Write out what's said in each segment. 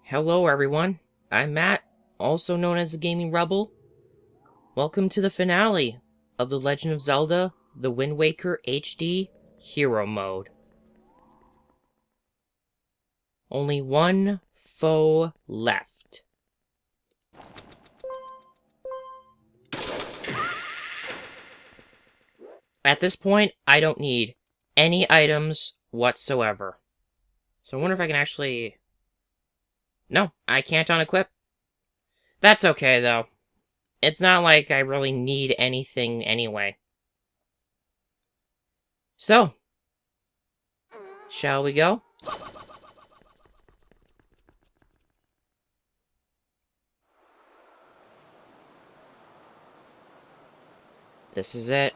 Hello everyone, I'm Matt, also known as the Gaming Rebel. Welcome to the finale of The Legend of Zelda: The Wind Waker HD Hero Mode. Only one foe left. At this point, I don't need any items whatsoever. So I wonder if I can actually... No, I can't unequip. That's okay, though. It's not like I really need anything anyway. So, shall we go? This is it.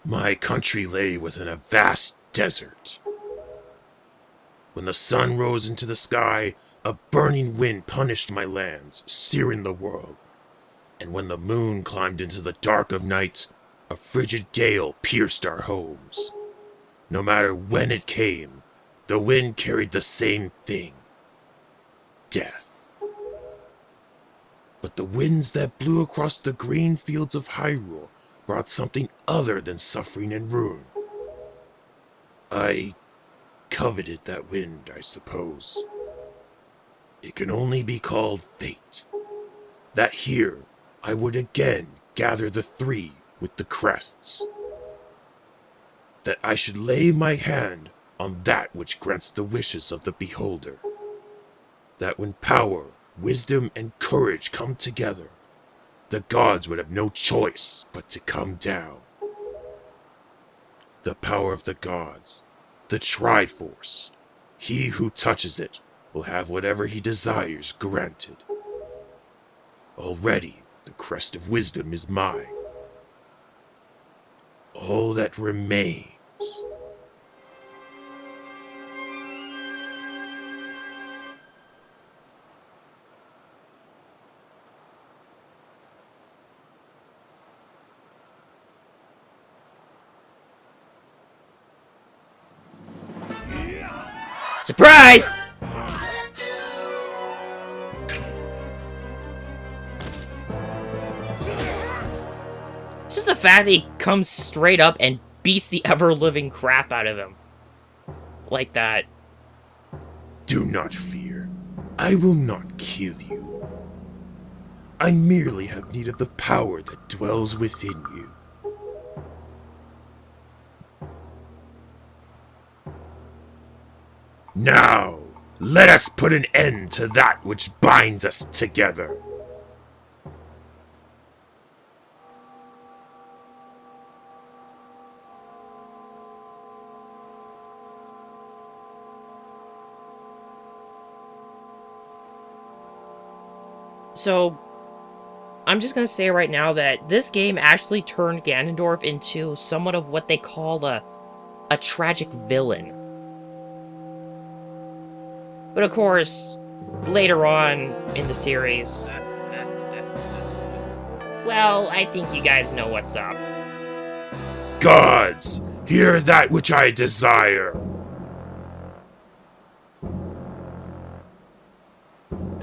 My country lay within a vast desert. When the sun rose into the sky, a burning wind punished my lands, searing the world. And when the moon climbed into the dark of night, a frigid gale pierced our homes. No matter when it came, the wind carried the same thing: death. But the winds that blew across the green fields of Hyrule brought something other than suffering and ruin. I coveted that wind, I suppose. It can only be called fate. That here I would again gather the three with the crests. That I should lay my hand on that which grants the wishes of the beholder. That when power, wisdom, and courage come together, the gods would have no choice but to come down. The power of the gods, the Triforce. He who touches it will have whatever he desires granted. Already the crest of wisdom is mine. All that remains... Surprise! Just the fact that he comes straight up and beats the ever-living crap out of him. Like that. Do not fear. I will not kill you. I merely have need of the power that dwells within you. Now, let us put an end to that which binds us together. So, I'm just gonna say right now that this game actually turned Ganondorf into somewhat of what they call a tragic villain. But of course, later on in the series... Well, I think you guys know what's up. Gods, hear that which I desire.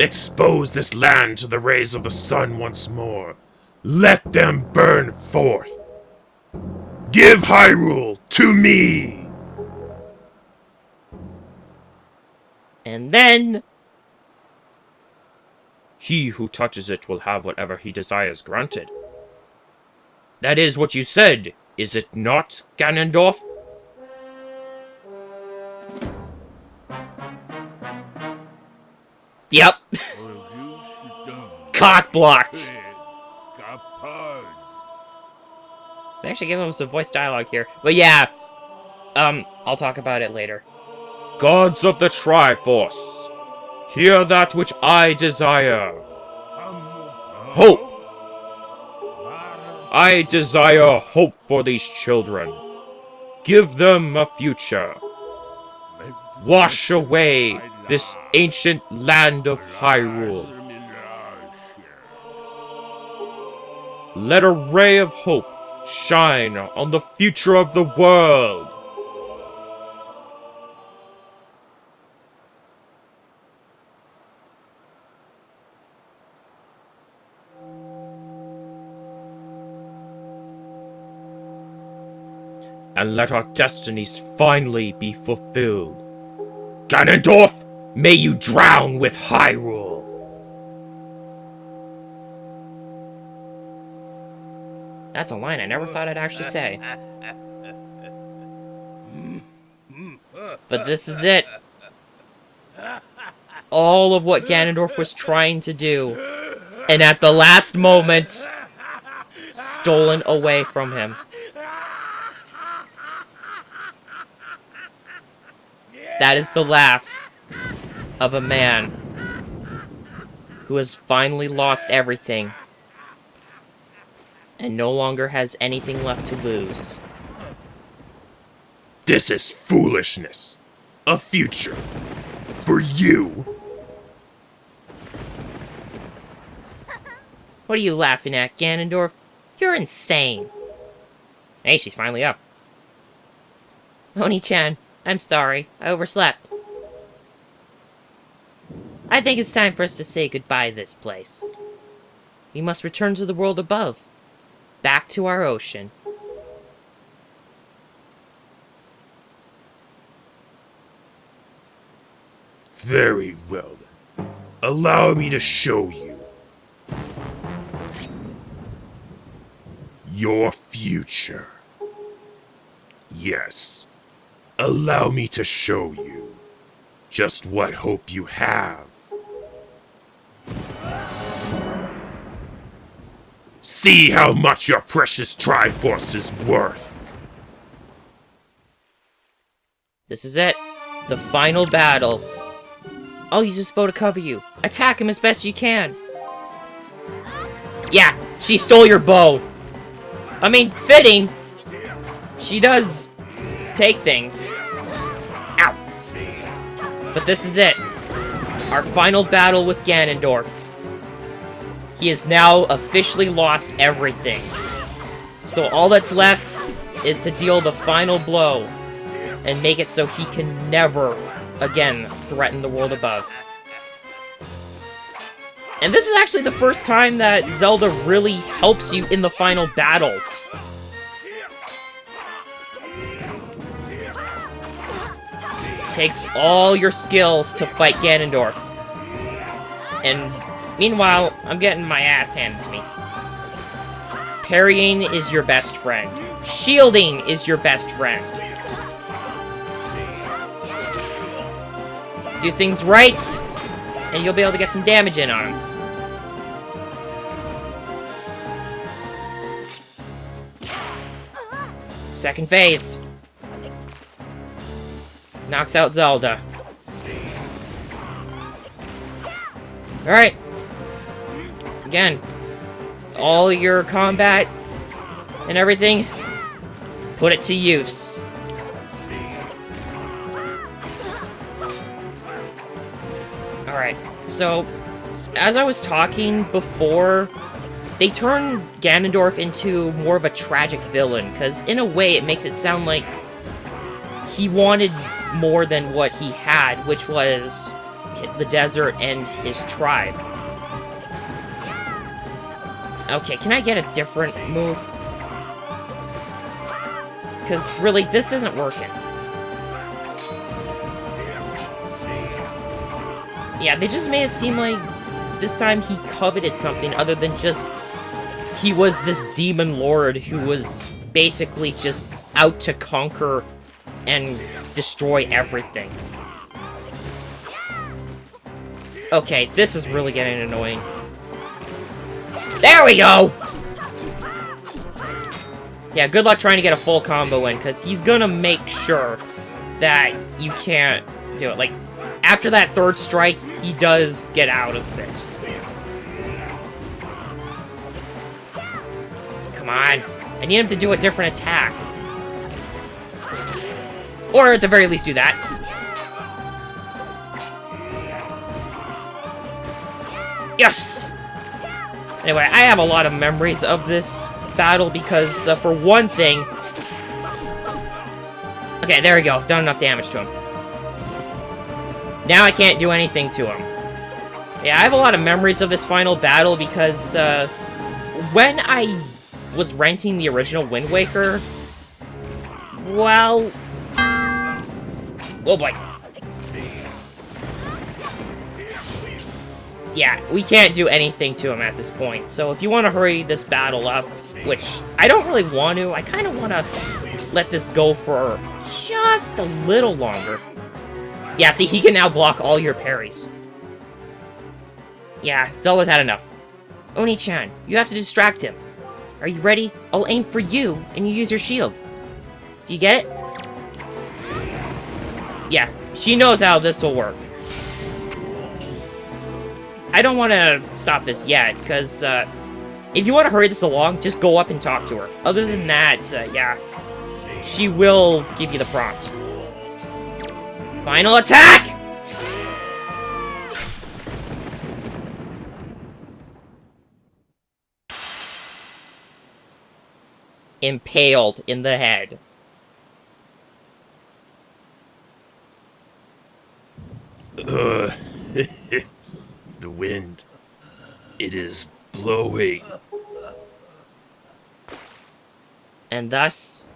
Expose this land to the rays of the sun once more. Let them burn forth. Give Hyrule to me! And then... He who touches it will have whatever he desires granted. That is what you said, is it not, Ganondorf? Yep. Cock blocked. They actually gave him some voice dialogue here. But yeah, I'll talk about it later. Gods of the Triforce, hear that which I desire. Hope. I desire hope for these children. Give them a future. Wash away this ancient land of Hyrule. Let a ray of hope shine on the future of the world. and let our destinies finally be fulfilled. Ganondorf, may you drown with Hyrule! That's a line I never thought I'd actually say. But this is it. All of what Ganondorf was trying to do, and at the last moment, stolen away from him. That is the laugh of a man who has finally lost everything and no longer has anything left to lose. This is foolishness. A future. For you. What are you laughing at, Ganondorf? You're insane. Hey, she's finally up. Oni-chan, I'm sorry. I overslept. I think it's time for us to say goodbye to this place. We must return to the world above. Back to our ocean. Very well then. Allow me to show you. Your future. Yes. Allow me to show you just what hope you have. See how much your precious Triforce is worth. This is it. The final battle. I'll use this bow to cover you. Attack him as best you can. Yeah, she stole your bow. I mean, fitting. She does take things. Ow. But this is it. Our final battle with Ganondorf. He has now officially lost everything. So all that's left is to deal the final blow and make it so he can never again threaten the world above. And this is actually the first time that Zelda really helps you in the final battle. It takes all your skills to fight Ganondorf. And meanwhile, I'm getting my ass handed to me. Parrying is your best friend. Shielding is your best friend. Do things right, and you'll be able to get some damage in on him. Second phase. Knocks out Zelda. Alright. Again, all your combat and everything, put it to use. Alright, so, as I was talking before, they turn Ganondorf into more of a tragic villain, because in a way it makes it sound like he wanted more than what he had, which was the desert and his tribe. Okay, can I get a different move? Because really, this isn't working. Yeah, they just made it seem like this time he coveted something other than just he was this demon lord who was basically just out to conquer and destroy everything. Okay, this is really getting annoying. There we go! Yeah, good luck trying to get a full combo in, because he's gonna make sure that you can't do it. Like, after that third strike, he does get out of it. Come on. I need him to do a different attack. Or at the very least do that. Yes! Anyway, I have a lot of memories of this battle because, for one thing... Okay, there we go. I've done enough damage to him. Now I can't do anything to him. Yeah, I have a lot of memories of this final battle because, when I was renting the original Wind Waker, Well... Oh boy. Yeah, we can't do anything to him at this point, so if you want to hurry this battle up, which I don't really want to, I kind of want to let this go for just a little longer. Yeah, see, he can now block all your parries. Yeah, Zelda's had enough. Oni-chan, you have to distract him. Are you ready? I'll aim for you, and you use your shield. Do you get it? Yeah, she knows how this will work. I don't want to stop this yet, because if you want to hurry this along, just go up and talk to her. Other than that, yeah, she will give you the prompt. Final attack! Impaled in the head. The wind. It is blowing. And thus,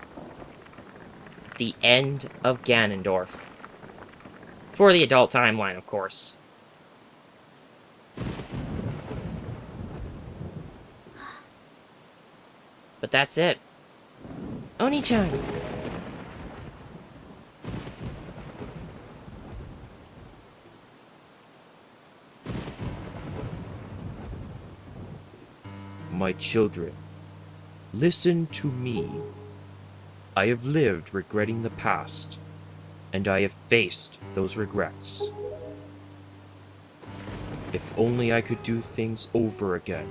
the end of Ganondorf. For the adult timeline, of course. But that's it. Oni-chan! My children, listen to me. I have lived regretting the past, and I have faced those regrets. If only I could do things over again.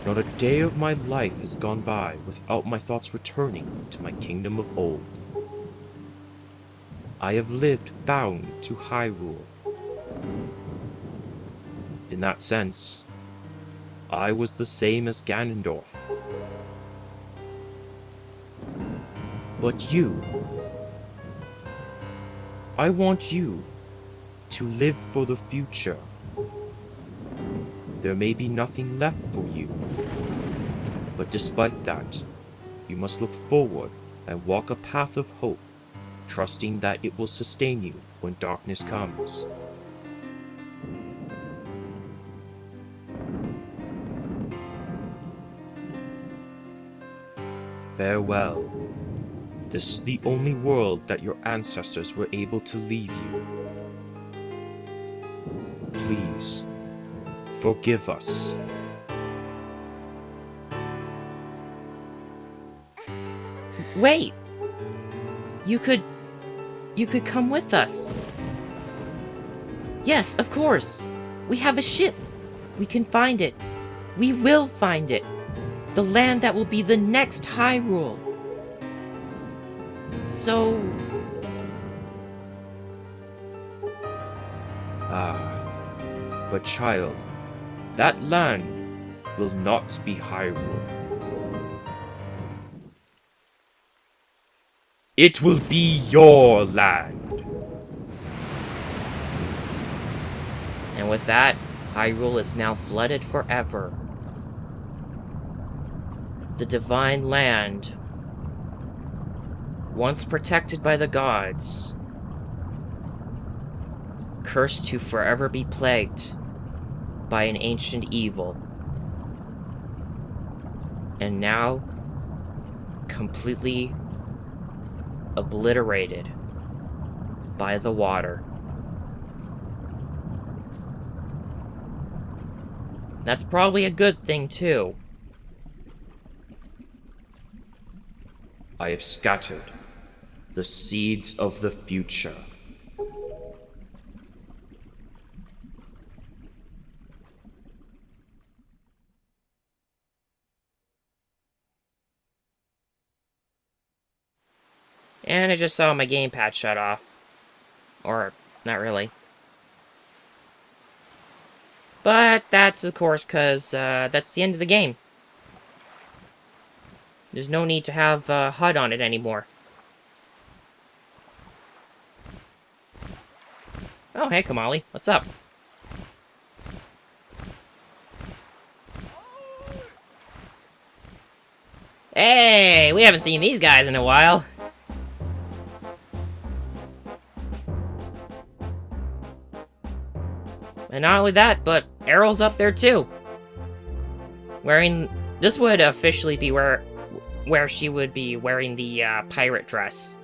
Not a day of my life has gone by without my thoughts returning to my kingdom of old. I have lived bound to Hyrule. In that sense, I was the same as Ganondorf. But you, I want you to live for the future. There may be nothing left for you, but despite that, you must look forward and walk a path of hope, trusting that it will sustain you when darkness comes. Farewell. This is the only world that your ancestors were able to leave you. Please, forgive us. Wait! You could come with us. Yes, of course. We have a ship. We can find it. We will find it. The land that will be the next Hyrule. So... But child, that land will not be Hyrule. It will be your land. And with that, Hyrule is now flooded forever. The Divine Land, once protected by the gods, cursed to forever be plagued by an ancient evil, and now completely obliterated by the water. That's probably a good thing, too. I have scattered the seeds of the future. And I just saw my gamepad shut off. Or, not really. But that's, of course, because that's the end of the game. There's no need to have HUD on it anymore. Oh, hey, Kamali. What's up? Hey, we haven't seen these guys in a while. And not only that, but Errol's up there too. This would officially be where she would be wearing the pirate dress.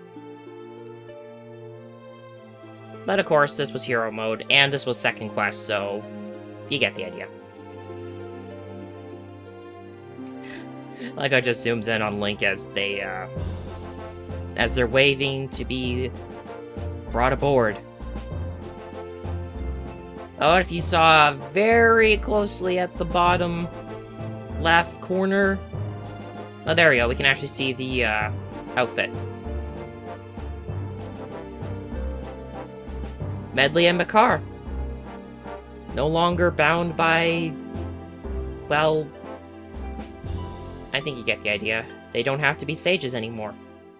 But of course, this was hero mode, and this was second quest, so you get the idea. Like I just zooms in on Link as they're waving to be brought aboard. Oh, if you saw very closely at the bottom left corner, oh, there we go. We can actually see the outfit. Medley and Makar. No longer bound by, well, I think you get the idea. They don't have to be sages anymore.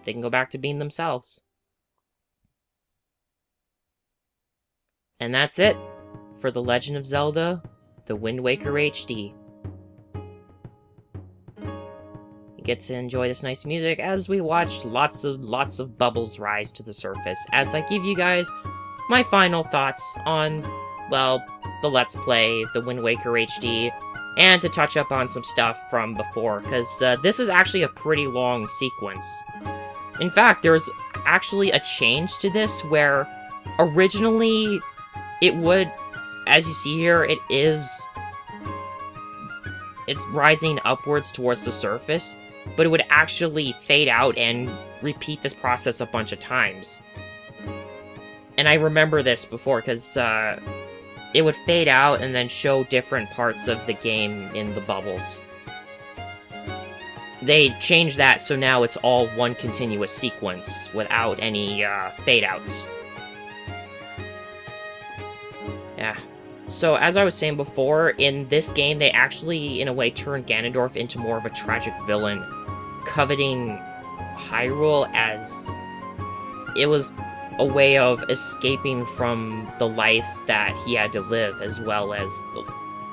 They can go back to being themselves. And that's it for The Legend of Zelda, The Wind Waker HD. You get to enjoy this nice music as we watch lots of bubbles rise to the surface, as I give you guys my final thoughts on, well, the Let's Play, The Wind Waker HD, and to touch up on some stuff from before, because this is actually a pretty long sequence. In fact, there's actually a change to this where originally it would, as you see here, it's rising upwards towards the surface, but it would actually fade out and repeat this process a bunch of times. And I remember this before, because it would fade out and then show different parts of the game in the bubbles. They changed that, so now it's all one continuous sequence without any fade-outs. Yeah. So, as I was saying before, in this game, they actually, in a way, turned Ganondorf into more of a tragic villain, coveting Hyrule as it was a way of escaping from the life that he had to live, as well as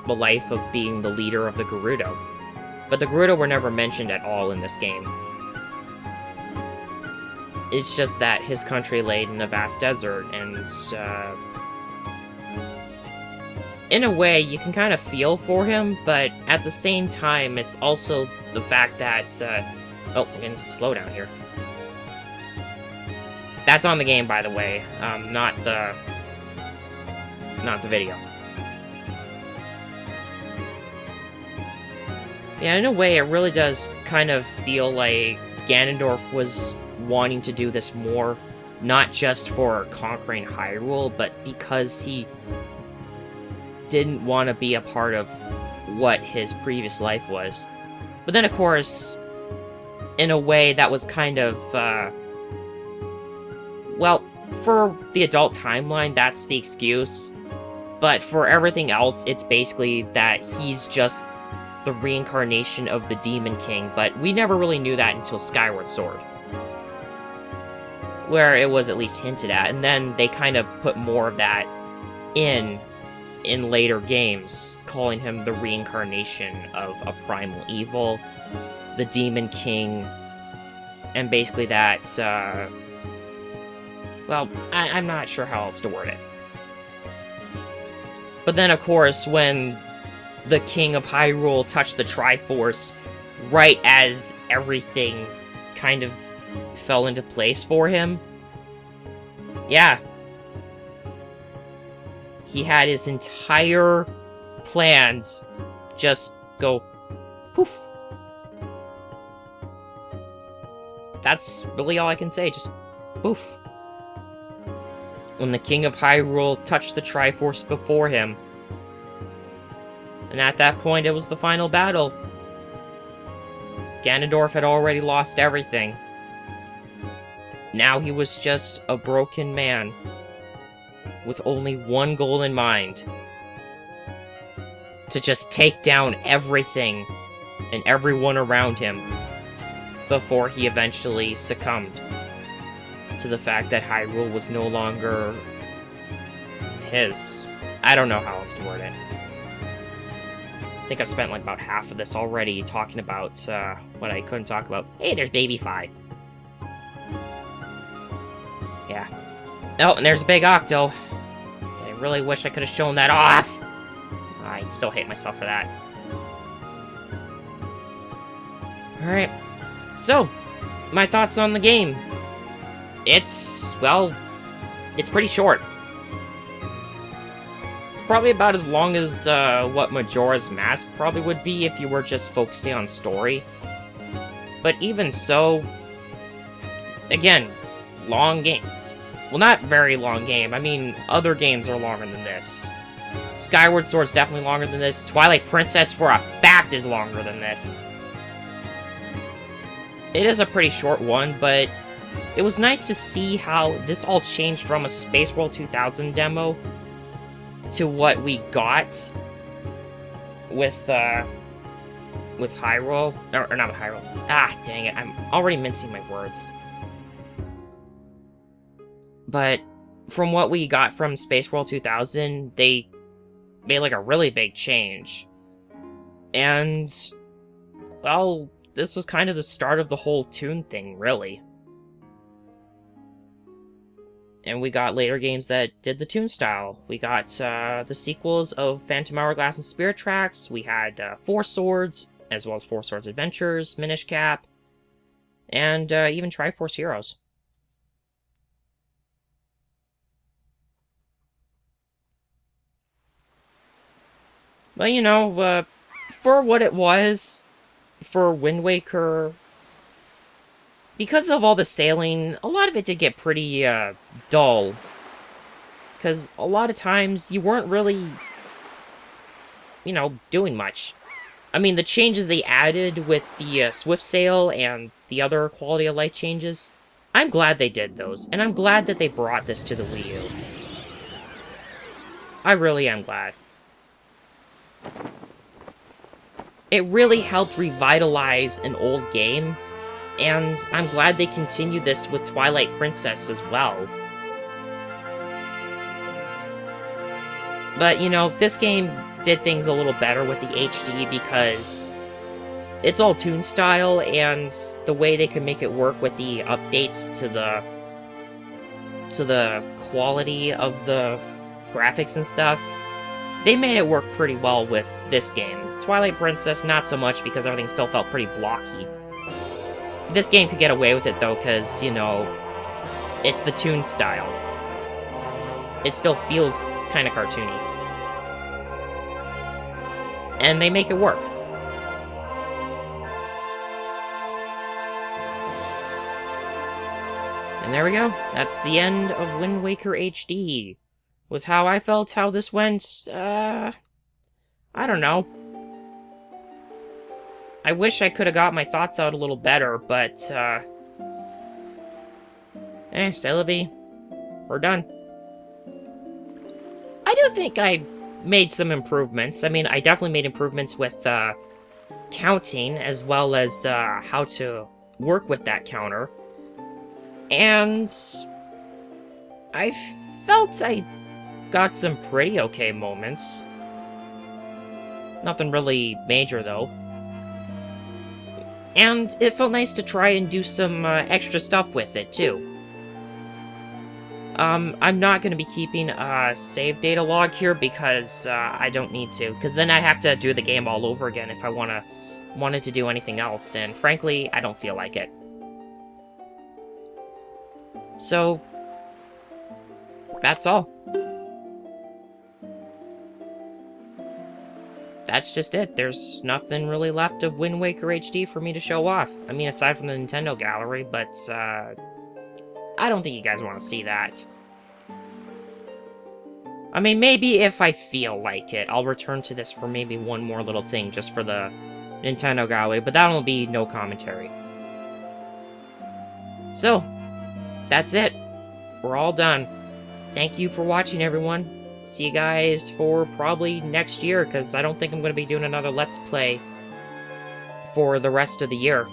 the life of being the leader of the Gerudo. But the Gerudo were never mentioned at all in this game. It's just that his country lay in a vast desert, and in a way, you can kind of feel for him, but at the same time, it's also the fact that, oh, we're getting some slowdown here. That's on the game, by the way, not the video. Yeah, in a way, it really does kind of feel like Ganondorf was wanting to do this more, not just for conquering Hyrule, but because he didn't want to be a part of what his previous life was. But then, of course, in a way, that was kind of, well, for the adult timeline, that's the excuse. But for everything else, it's basically that he's just the reincarnation of the Demon King, but we never really knew that until Skyward Sword, where it was at least hinted at, and then they kind of put more of that in later games, calling him the reincarnation of a primal evil, the Demon King, and basically that, well, I'm not sure how else to word it. But then, of course, when the King of Hyrule touched the Triforce, right as everything kind of fell into place for him, yeah, he had his entire plans just go poof. That's really all I can say, just poof. When the King of Hyrule touched the Triforce before him, and at that point it was the final battle. Ganondorf had already lost everything. Now he was just a broken man, with only one goal in mind. To just take down everything and everyone around him before he eventually succumbed to the fact that Hyrule was no longer his. I don't know how else to word it. I think I've spent like about half of this already talking about what I couldn't talk about. Hey, there's Baby Fi. Yeah. Oh, and there's a big Octo. Getting really wish I could have shown that off. I still hate myself for that. Alright. So, my thoughts on the game. It's, well, it's pretty short. It's probably about as long as what Majora's Mask probably would be if you were just focusing on story. But even so, again, long game. Well, not very long game. I mean, other games are longer than this. Skyward Sword's definitely longer than this. Twilight Princess, for a fact, is longer than this. It is a pretty short one, but it was nice to see how this all changed from a Space World 2000 demo to what we got with Hyrule. Or not with Hyrule. Ah, dang it. I'm already mincing my words. But from what we got from Space World 2000, they made like a really big change. And, well, this was kind of the start of the whole Toon thing, really. And we got later games that did the Toon style. We got the sequels of Phantom Hourglass and Spirit Tracks. We had Four Swords, as well as Four Swords Adventures, Minish Cap, and even Triforce Heroes. But, you know, for what it was, for Wind Waker, because of all the sailing, a lot of it did get pretty, dull. Because a lot of times, you weren't really, you know, doing much. I mean, the changes they added with the Swift Sail and the other quality of life changes, I'm glad they did those, and I'm glad that they brought this to the Wii U. I really am glad. It really helped revitalize an old game, and I'm glad they continued this with Twilight Princess as well. But, you know, this game did things a little better with the HD because it's all Toon style, and the way they could make it work with the updates to the quality of the graphics and stuff, they made it work pretty well with this game. Twilight Princess, not so much, because everything still felt pretty blocky. This game could get away with it, though, because, you know, it's the Toon style. It still feels kind of cartoony. And they make it work. And there we go. That's the end of Wind Waker HD. With how I felt, how this went, I don't know. I wish I could have got my thoughts out a little better, but, c'est la vie. We're done. I do think I made some improvements. I mean, I definitely made improvements with, counting, as well as, how to work with that counter. And I felt I got some pretty okay moments. Nothing really major, though. And it felt nice to try and do some extra stuff with it, too. I'm not going to be keeping a save data log here because I don't need to. Because then I have to do the game all over again if I wanted to do anything else. And frankly, I don't feel like it. So, that's all. That's just it. There's nothing really left of Wind Waker HD for me to show off. I mean, aside from the Nintendo gallery, but, I don't think you guys want to see that. I mean, maybe if I feel like it, I'll return to this for maybe one more little thing just for the Nintendo gallery, but that'll be no commentary. So, that's it. We're all done. Thank you for watching, everyone. See you guys for probably next year, because I don't think I'm going to be doing another Let's Play for the rest of the year.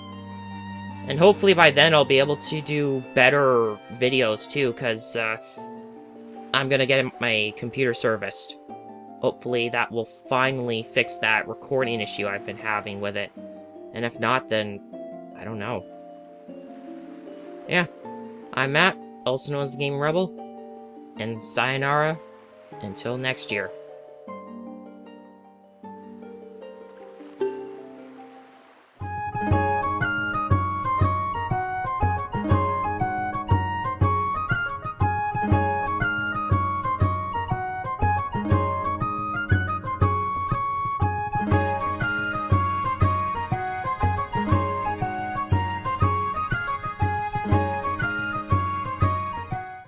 And hopefully by then I'll be able to do better videos too, because I'm going to get my computer serviced. Hopefully that will finally fix that recording issue I've been having with it. And if not, then I don't know. Yeah, I'm Matt, also known as the Game Rebel, and sayonara Until next year.